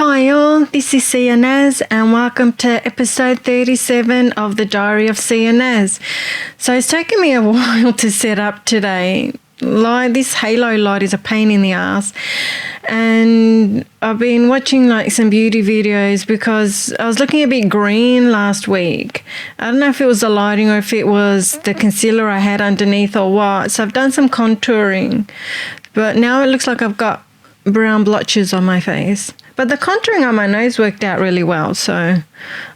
Hi all, this is Sia Nas and welcome to episode 37 of the Diary of Sia Nas. So it's taken me a while to set up today. This halo light is a pain in the ass, and I've been watching some beauty videos because I was looking a bit green last week. I don't know if it was the lighting or if it was the concealer I had underneath or what. So I've done some contouring, but now it looks like I've got brown blotches on my face. But the contouring on my nose worked out really well, so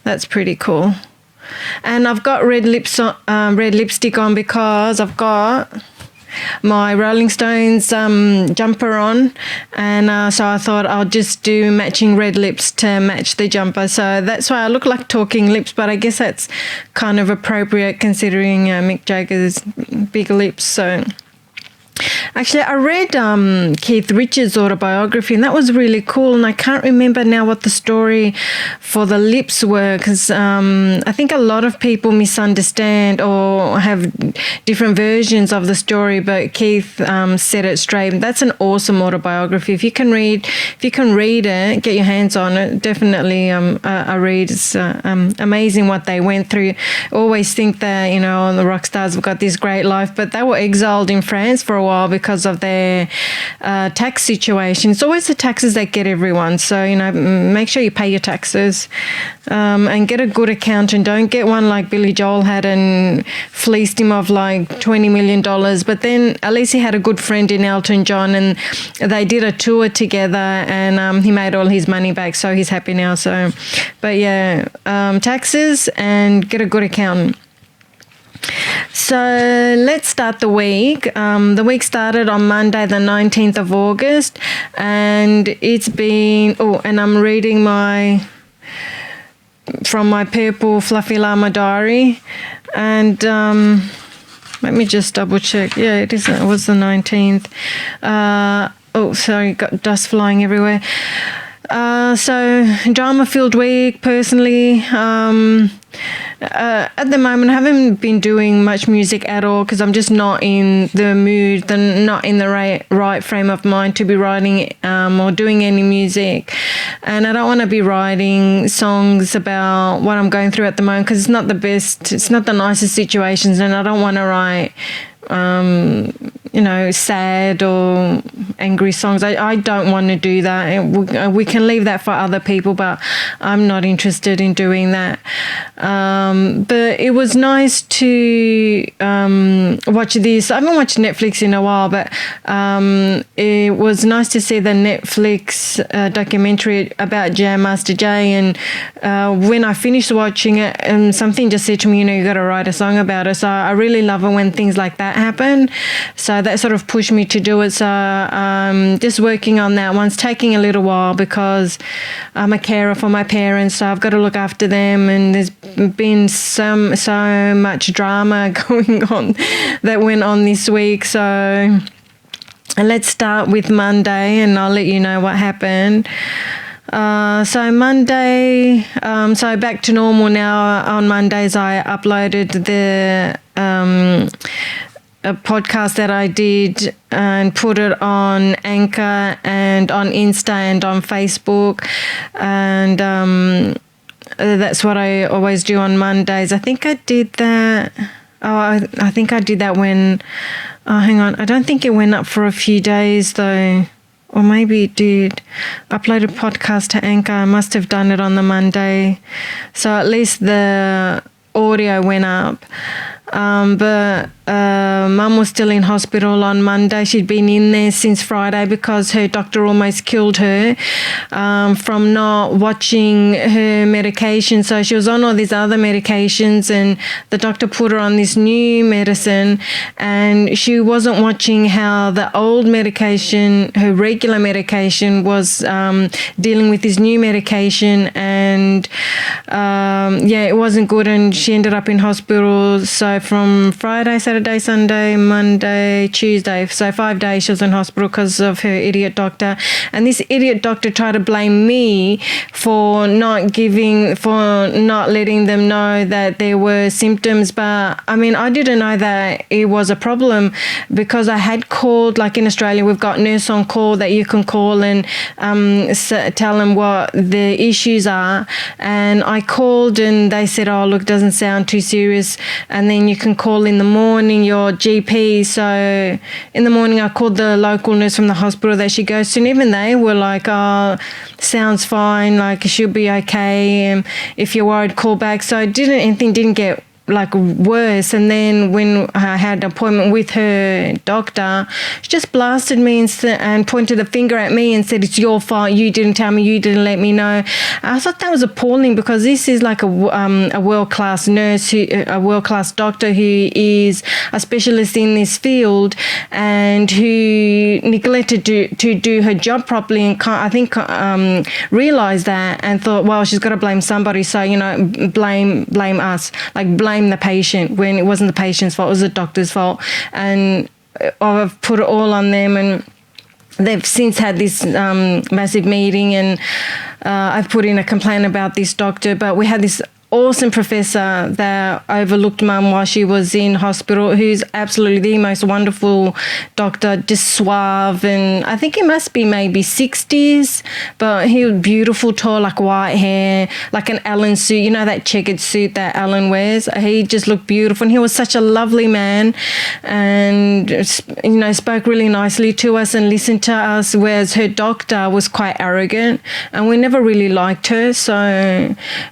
that's pretty cool. And I've got red lipstick on because I've got my Rolling Stones jumper on, and so I thought I'll just do matching red lips to match the jumper. So that's why I look like talking lips, but I guess that's kind of appropriate considering Mick Jagger's big lips. So actually, I read Keith Richards' autobiography, and that was really cool. And I can't remember now what the story for the lips were, because I think a lot of people misunderstand or have different versions of the story. But Keith said it straight. That's an awesome autobiography. If you can read it, get your hands on it. Definitely a read. It's amazing what they went through. I always think that the rock stars have got this great life, but they were exiled in France for a while because of their tax situation. It's always the taxes that get everyone. So, make sure you pay your taxes and get a good accountant. Don't get one like Billy Joel had and fleeced him of $20 million. But then at least he had a good friend in Elton John, and they did a tour together, and he made all his money back. So he's happy now. So, but yeah, taxes and get a good accountant. So let's start the week. The week started on Monday, the 19th of August, and it's been, and I'm reading from my purple fluffy llama diary, and let me just double check. Yeah, it was the 19th. Sorry, got dust flying everywhere. So drama-filled week, personally. At the moment, I haven't been doing much music at all because I'm just not in the mood, not in the right frame of mind to be writing or doing any music. And I don't want to be writing songs about what I'm going through at the moment because it's not the best, it's not the nicest situations, and I don't want to write sad or angry songs. I don't want to do that. We can leave that for other people, but I'm not interested in doing that. But it was nice to watch this. I haven't watched Netflix in a while, but it was nice to see the Netflix documentary about Jam Master Jay. And when I finished watching it, something just said to me, you got to write a song about it. So I really love it when things like that happen. So that sort of pushed me to do it. So just working on that one's taking a little while because I'm a carer for my parents, so I've got to look after them, and there's been so much drama going on that went on this week. So let's start with Monday, and I'll let you know what happened. So Monday, so back to normal now. On Mondays, I uploaded the a podcast that I did and put it on Anchor and on Insta and on Facebook, and that's what I always do on Mondays. I think I did that. I think I did that when. Hang on, I don't think it went up for a few days though. Or maybe it did. Upload a podcast to Anchor. I must have done it on the Monday. So at least the audio went up. But Mum was still in hospital on Monday. She'd been in there since Friday because her doctor almost killed her from not watching her medication. So she was on all these other medications, and the doctor put her on this new medicine, and she wasn't watching how the old medication, her regular medication, was dealing with this new medication, and it wasn't good, and she ended up in hospital. So from Friday, Saturday, Sunday, Monday, Tuesday. So 5 days she was in hospital because of her idiot doctor. And this idiot doctor tried to blame me for not letting them know that there were symptoms. But I mean, I didn't know that it was a problem because I had called, like in Australia, we've got Nurse on Call that you can call and tell them what the issues are. And I called and they said, oh, look, doesn't sound too serious. And then you can call in the morning your GP. So in the morning I called the local nurse from the hospital that she goes to, and even they were like, oh, sounds fine, like she'll be okay. And if you're worried, call back. So anything didn't get like worse. And then when I had an appointment with her doctor, she just blasted me and pointed a finger at me and said, it's your fault, you didn't tell me, you didn't let me know. I thought that was appalling because this is like a world-class nurse, a world-class doctor who is a specialist in this field and who neglected to do her job properly, and I think realised that and thought, well, she's got to blame somebody, so blame us, like blame the patient, when it wasn't the patient's fault, it was the doctor's fault. And I've put it all on them, and they've since had this massive meeting, and I've put in a complaint about this doctor. But we had this awesome professor that overlooked Mum while she was in hospital, who's absolutely the most wonderful doctor, just suave, and I think he must be maybe 60s, but he was beautiful, tall, like white hair, like an Alan suit, that checkered suit that Alan wears. He just looked beautiful, and he was such a lovely man, and spoke really nicely to us and listened to us, whereas her doctor was quite arrogant, and we never really liked her. So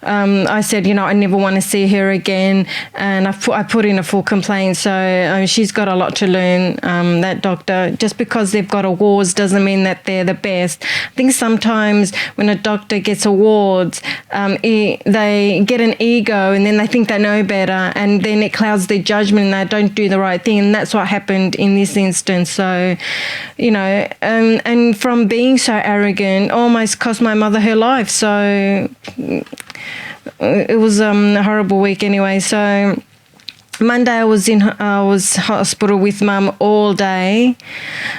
I said, I never want to see her again, and I put in a full complaint. So she's got a lot to learn, that doctor. Just because they've got awards doesn't mean that they're the best. I think sometimes when a doctor gets awards, they get an ego, and then they think they know better, and then it clouds their judgment and they don't do the right thing, and that's what happened in this instance. So, and from being so arrogant, almost cost my mother her life. So it was a horrible week anyway. So Monday I was hospital with Mum all day,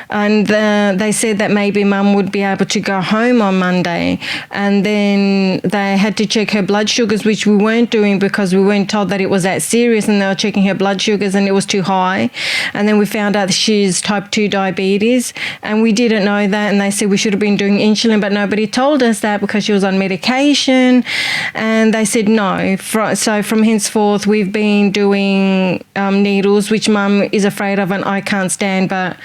and they said that maybe Mum would be able to go home on Monday, and then they had to check her blood sugars, which we weren't doing because we weren't told that it was that serious, and they were checking her blood sugars and it was too high. And then we found out that she's type 2 diabetes, and we didn't know that, and they said we should have been doing insulin, but nobody told us that because she was on medication, and they said no. So from henceforth we've been doing needles, which Mum is afraid of and I can't stand, but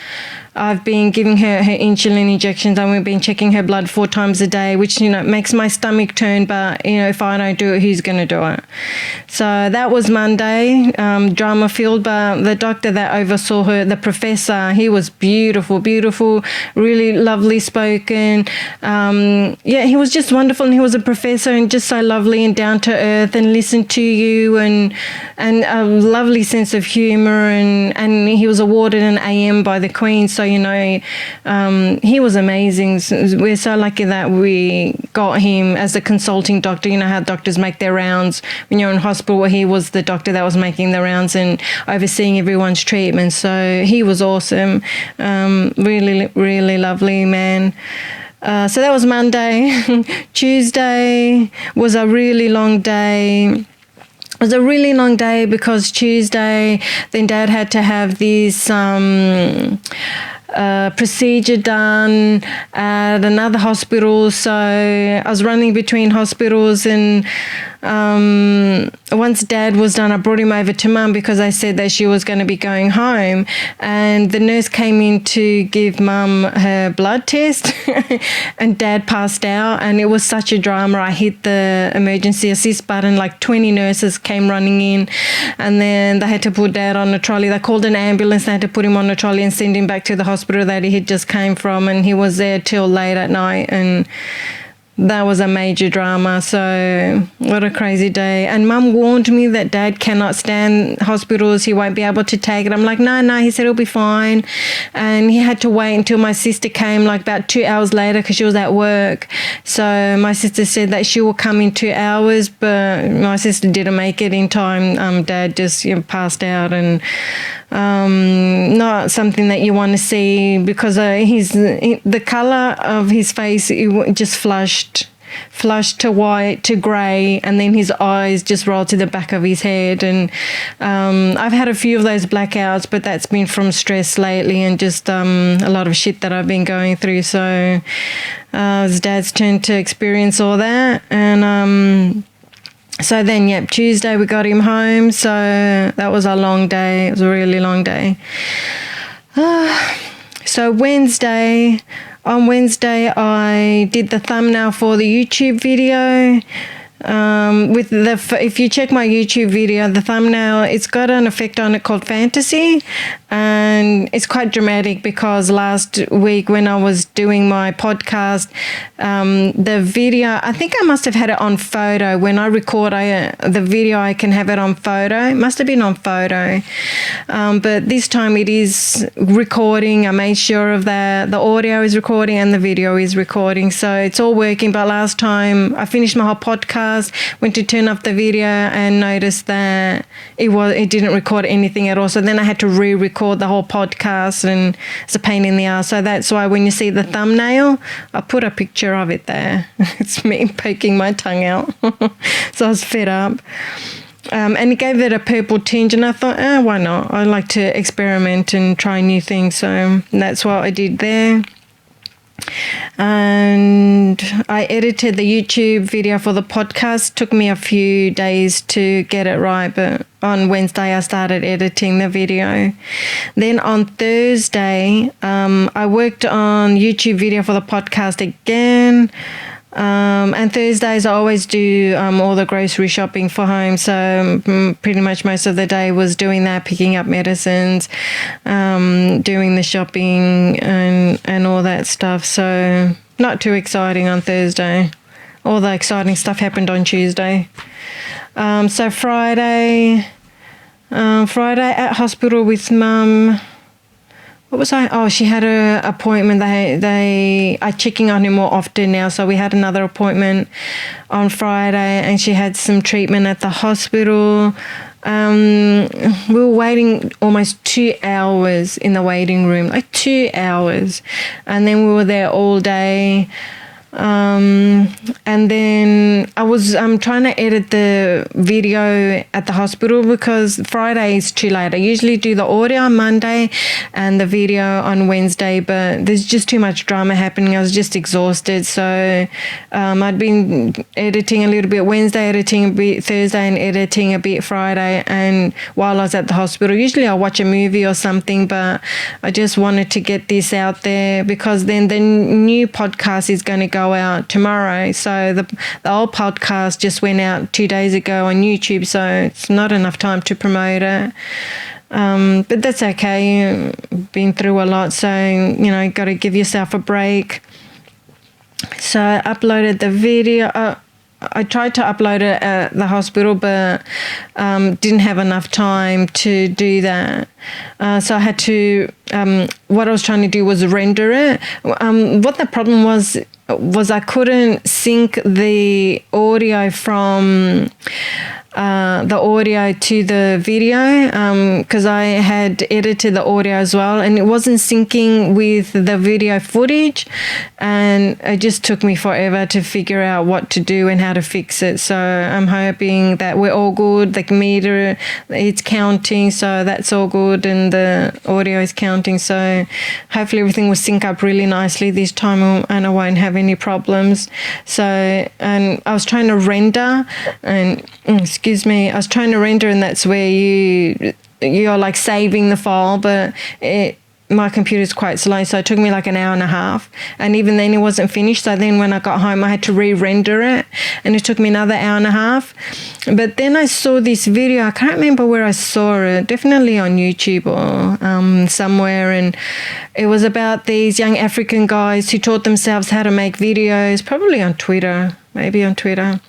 I've been giving her insulin injections, and we've been checking her blood 4 times a day, which, makes my stomach turn. But, if I don't do it, who's going to do it? So that was Monday, drama filled. But the doctor that oversaw her, the professor, he was beautiful, really lovely spoken. He was just wonderful, and he was a professor and just so lovely and down to earth and listened to you, and a lovely sense of humour. And he was awarded an AM by the Queen. So, he was amazing. We're so lucky that we got him as a consulting doctor. You know how doctors make their rounds when you're in hospital? Well, he was the doctor that was making the rounds and overseeing everyone's treatment. So he was awesome. Really, really lovely man. So that was Monday. Tuesday was a really long day. It was a really long day because Tuesday, then Dad had to have this procedure done at another hospital. So I was running between hospitals, and once Dad was done, I brought him over to Mum because I said that she was going to be going home, and the nurse came in to give Mum her blood test and Dad passed out, and it was such a drama. I hit the emergency assist button, like 20 nurses came running in, and then they had to put Dad on a trolley. They called an ambulance, they had to put him on a trolley and send him back to the hospital that he had just came from, and he was there till late at night. And that was a major drama. So what a crazy day. And Mum warned me that Dad cannot stand hospitals. He won't be able to take it. I'm like, no. He said he'll be fine. And he had to wait until my sister came like about 2 hours later because she was at work. So my sister said that she will come in 2 hours, but my sister didn't make it in time. Dad just passed out, and not something that you want to see because the colour of his face, it just flushed to white to grey, and then his eyes just rolled to the back of his head. And I've had a few of those blackouts, but that's been from stress lately and just a lot of shit that I've been going through. So it's Dad's turn to experience all that. And so then, Tuesday we got him home. So that was a long day. It was a really long day. So on Wednesday, I did the thumbnail for the YouTube video. If you check my YouTube video, the thumbnail, it's got an effect on it called fantasy, and it's quite dramatic because last week when I was doing my podcast, the video, I think I must have had it on photo. When I record the video, I can have it on photo. It must have been on photo, but this time it is recording. I made sure of that. The audio is recording and the video is recording, so it's all working. But last time I finished my whole podcast, went to turn off the video and noticed that it didn't record anything at all. So then I had to re-record the whole podcast, and it's a pain in the ass. So that's why when you see the thumbnail, I put a picture of it there. It's me poking my tongue out. So I was fed up. And it gave it a purple tinge, and I thought, why not? I like to experiment and try new things. So that's what I did there. And I edited the YouTube video for the podcast. Took me a few days to get it right, but on Wednesday I started editing the video. Then on Thursday, I worked on YouTube video for the podcast again. And Thursdays I always do all the grocery shopping for home, so pretty much most of the day was doing that, picking up medicines, doing the shopping and all that stuff. So not too exciting on Thursday. All the exciting stuff happened on Tuesday. So Friday at hospital with Mum. What was I? Oh, she had an appointment. They are checking on her more often now. So we had another appointment on Friday, and she had some treatment at the hospital. We were waiting almost 2 hours in the waiting room, like 2 hours. And then we were there all day. And then I was trying to edit the video at the hospital because Friday is too late. I usually do the audio on Monday and the video on Wednesday, but there's just too much drama happening. I was just exhausted. So I'd been editing a little bit Wednesday, editing a bit Thursday, and editing a bit Friday. And while I was at the hospital, usually I'll watch a movie or something, but I just wanted to get this out there because then the new podcast is going to go out tomorrow. So the old podcast just went out 2 days ago on YouTube, so it's not enough time to promote it. But that's okay. Been through a lot, so got to give yourself a break. So I uploaded the video. I tried to upload it at the hospital, but didn't have enough time to do that. So I had to, what I was trying to do was render it. What the problem was I couldn't sync the audio from the audio to the video because I had edited the audio as well, and it wasn't syncing with the video footage, and it just took me forever to figure out what to do and how to fix it. So I'm hoping that we're all good. The meter, it's counting, so that's all good, and the audio is counting, so hopefully everything will sync up really nicely this time and I won't have any problems. So, and I was trying to render, and I was trying to render, and that's where you're like saving the file, but my computer's quite slow, so it took me like an hour and a half, and even then it wasn't finished. So then when I got home, I had to re-render it, and it took me another hour and a half. But then I saw this video. I can't remember where I saw it, definitely on YouTube or somewhere, and it was about these young African guys who taught themselves how to make videos, probably on Twitter, maybe on Twitter.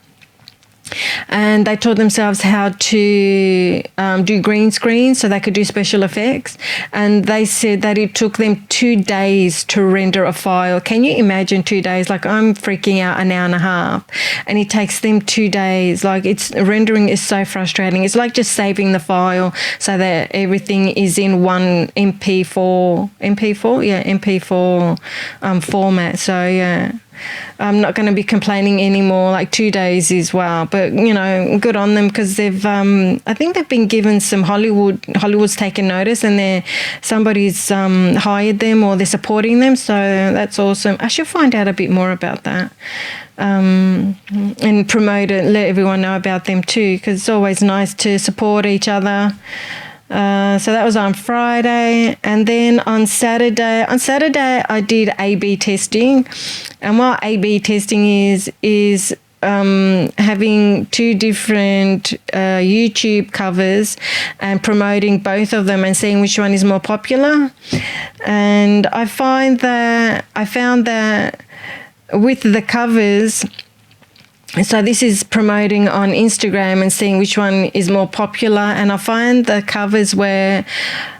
And they taught themselves how to do green screen so they could do special effects. And they said that it took them 2 days to render a file. Can you imagine 2 days? Like, I'm freaking out an hour and a half, and it takes them 2 days. Like, rendering is so frustrating. It's like just saving the file so that everything is in one MP4 format. So yeah, I'm not going to be complaining anymore. Like, 2 days is wow, but good on them, because they've I think they've been given some Hollywood's taken notice, and somebody's hired them, or they're supporting them, so that's awesome. I should find out a bit more about that and promote it, let everyone know about them too, because it's always nice to support each other. So that was on Friday, and then on Saturday I did A/B testing, and what A/B testing is having 2 different YouTube covers and promoting both of them and seeing which one is more popular. And I found that with the covers, so this is promoting on Instagram and seeing which one is more popular. And I find the covers where,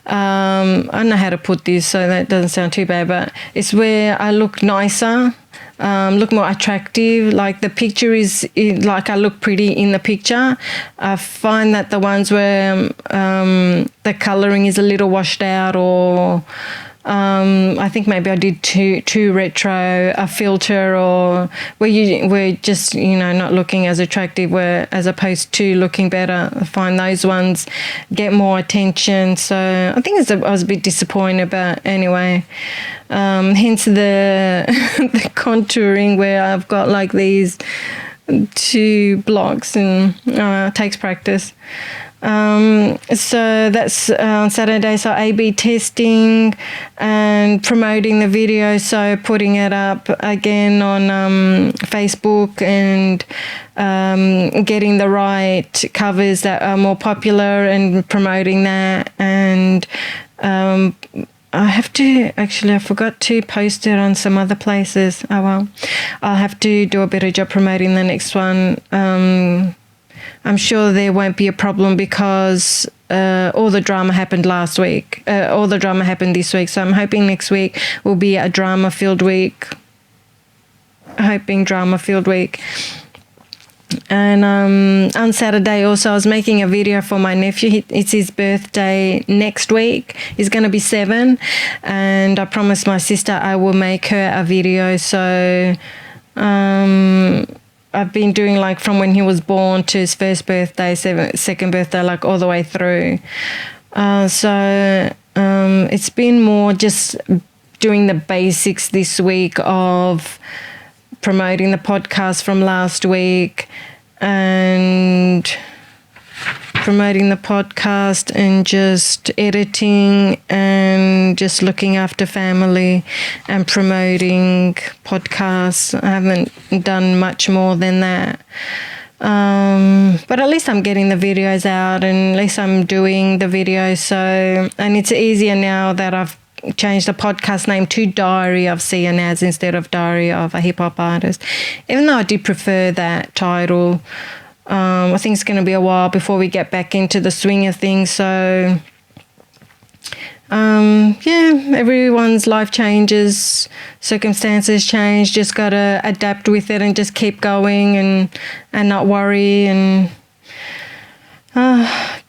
I don't know how to put this so that doesn't sound too bad, but it's where I look nicer, look more attractive. Like, the picture like I look pretty in the picture. I find that the ones where the colouring is a little washed out, or I think maybe I did too retro a filter, or we're just not looking as attractive, as opposed to looking better. I find those ones get more attention. So I think I was a bit disappointed, but anyway, hence the the contouring, where I've got like these 2 blocks, and it takes practice. So that's on Saturday. So A/B testing and promoting the video, so putting it up again on Facebook, and getting the right covers that are more popular and promoting that. And I forgot to post it on some other places. Oh well, I'll have to do a better job promoting the next one. I'm sure there won't be a problem, because all the drama happened last week. All the drama happened this week. So I'm hoping next week will be a drama-filled week. And on Saturday also, I was making a video for my nephew. It's his birthday next week. He's going to be 7. And I promised my sister I will make her a video. So I've been doing like from when he was born to his first birthday, second birthday, like all the way through. So it's been more just doing the basics this week of promoting the podcast from last week, and promoting the podcast, and just editing, and just looking after family and promoting podcasts. I haven't done much more than that. But at least I'm getting the videos out, and at least I'm doing the videos. So, and it's easier now that I've changed the podcast name to Diary of Sia Nas instead of Diary of a Hip Hop Artist, even though I did prefer that title. I think it's going to be a while before we get back into the swing of things. So, everyone's life changes, circumstances change. Just got to adapt with it and just keep going, and not worry, and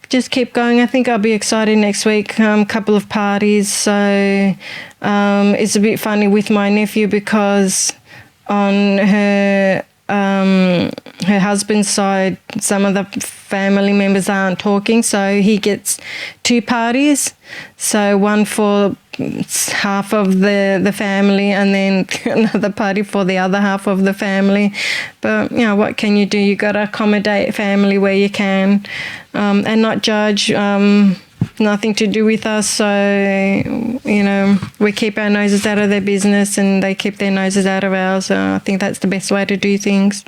just keep going. I think I'll be excited next week. Couple of parties. So it's a bit funny with my nephew, because on her husband's side, some of the family members aren't talking, so he gets 2 parties. So one for half of the family, and then another party for the other half of the family. But what can you do? You got to accommodate family where you can, and not judge. nothing to do with us. So, we keep our noses out of their business and they keep their noses out of ours. So I think that's the best way to do things.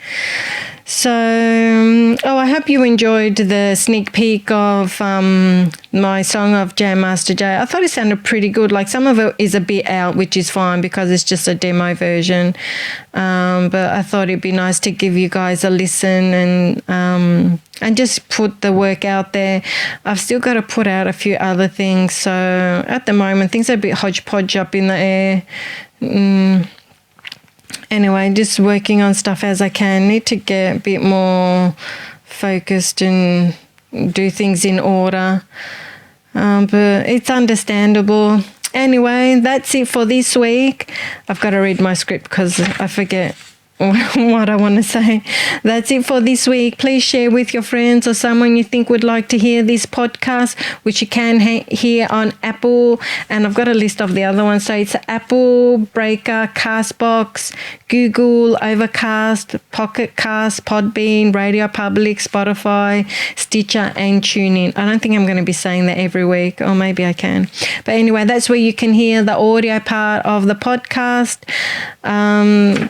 So, I hope you enjoyed the sneak peek of my song of Jam Master Jay. I thought it sounded pretty good. Like, some of it is a bit out, which is fine because it's just a demo version. But I thought it'd be nice to give you guys a listen and just put the work out there. I've still got to put out a few other things. So at the moment, things are a bit hodgepodge up in the air. Anyway, just working on stuff as I can. Need to get a bit more focused and do things in order. But it's understandable. Anyway, that's it for this week. I've got to read my script because I forget what I want to say. That's it for this week. Please share with your friends or someone you think would like to hear this podcast, which you can hear on Apple. And I've got a list of the other ones. So it's Apple, Breaker, Castbox, Google, Overcast, Pocket Cast, Podbean, Radio Public, Spotify, Stitcher, and TuneIn. I don't think I'm going to be saying that every week, or maybe I can. But anyway, that's where you can hear the audio part of the podcast.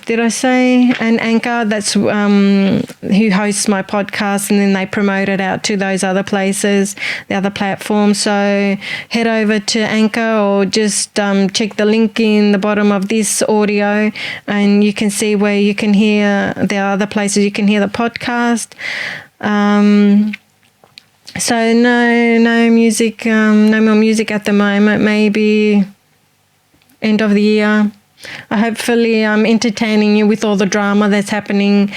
Did I say? And Anchor, that's who hosts my podcast, and then they promote it out to those other places, the other platforms. So head over to Anchor or just check the link in the bottom of this audio and you can see where you can hear the other places you can hear the podcast. So no music, no more music at the moment, maybe end of the year. Hopefully I'm entertaining you with all the drama that's happening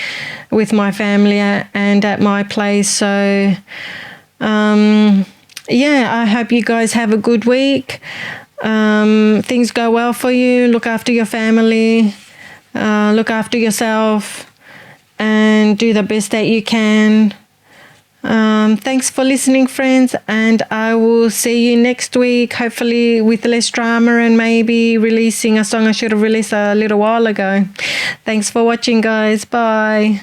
with my family and at my place. So, I hope you guys have a good week. Things go well for you. Look after your family. Look after yourself. And do the best that you can. Thanks for listening, friends, and I will see you next week, hopefully with less drama and maybe releasing a song I should have released a little while ago. Thanks for watching, guys. Bye.